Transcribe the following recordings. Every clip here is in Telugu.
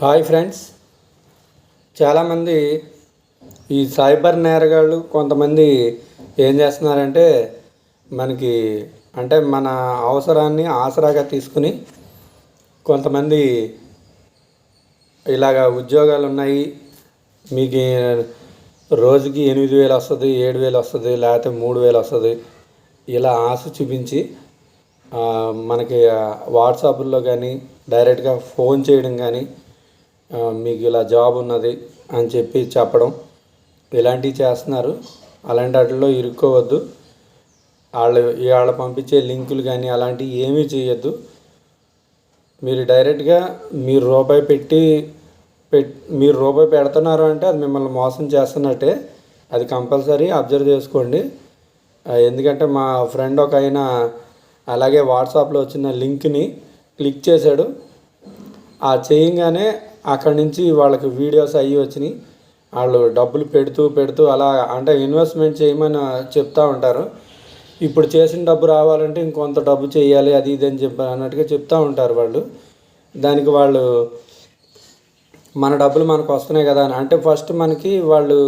హాయ్ ఫ్రెండ్స్, చాలామంది ఈ సైబర్ నేరగాళ్ళు కొంతమంది ఏం చేస్తున్నారంటే మనకి మన అవసరాన్ని ఆసరాగా తీసుకుని కొంతమంది ఇలాగ ఉద్యోగాలు ఉన్నాయి, మీకు రోజుకి 8,000 వస్తుంది, 7,000 వస్తుంది, లేకపోతే 3,000 వస్తుంది, ఇలా ఆశ చూపించి మనకి వాట్సాప్లో కానీ డైరెక్ట్గా ఫోన్ చేయడం కానీ మీకు ఇలా జాబ్ ఉన్నది అని చెప్పి చెప్పడం ఇలాంటివి చేస్తున్నారు. అలాంటి వాటిల్లో ఇరుక్కోవద్దు. వాళ్ళు పంపించే లింకులు కానీ అలాంటివి ఏమీ చేయొద్దు. మీరు డైరెక్ట్గా మీరు రూపాయి పెడుతున్నారు అంటే అది మిమ్మల్ని మోసం చేస్తున్నట్టే. అది కంపల్సరీ అబ్జర్వ్ చేసుకోండి. ఎందుకంటే మా ఫ్రెండ్ ఒక ఆయన అలాగే వాట్సాప్లో వచ్చిన లింక్ని క్లిక్ చేశాడు. ఆ చేయగానే అక్కడి నుంచి వాళ్ళకి వీడియోస్ అయ్యి వచ్చినాయి. వాళ్ళు డబ్బులు పెడుతూ అలా ఇన్వెస్ట్మెంట్ చేయమని చెప్తూ ఉంటారు. ఇప్పుడు చేసిన డబ్బు రావాలంటే ఇంకొంత డబ్బు చేయాలి, అది ఇది అని చెప్పి అన్నట్టుగా చెప్తూ ఉంటారు వాళ్ళు. దానికి వాళ్ళు మన డబ్బులు మనకు వస్తున్నాయి కదా అని ఫస్ట్ మనకి వాళ్ళు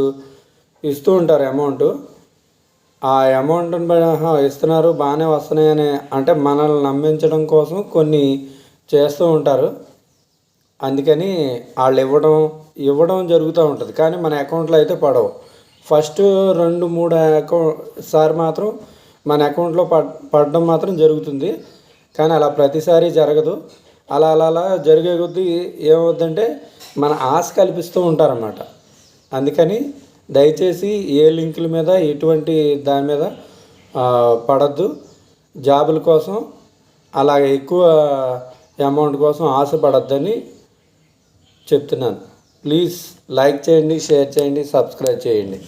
ఇస్తూ ఉంటారు అమౌంట్. ఆ అమౌంట్ని ఇస్తున్నారు, బాగానే వస్తున్నాయని మనల్ని నమ్మించడం కోసం కొన్ని చేస్తూ ఉంటారు. అందుకని వాళ్ళు ఇవ్వడం జరుగుతూ ఉంటుంది, కానీ మన అకౌంట్లో అయితే పడవు. ఫస్ట్ 2-3 సారి మాత్రం మన అకౌంట్లో పడడం మాత్రం జరుగుతుంది, కానీ అలా ప్రతిసారి జరగదు. అలా జరిగే కొద్దీ ఏమవుద్దంటే మన ఆశ కల్పిస్తూ ఉంటారన్నమాట. అందుకని దయచేసి ఏ లింకుల మీద ఎటువంటి దాని మీద పడద్దు. జాబుల కోసం అలాగే ఎక్కువ అమౌంట్ కోసం ఆశపడద్దని చెప్తున్నాను. ప్లీజ్ లైక్ చేయండి, షేర్ చేయండి, సబ్స్క్రైబ్ చేయండి.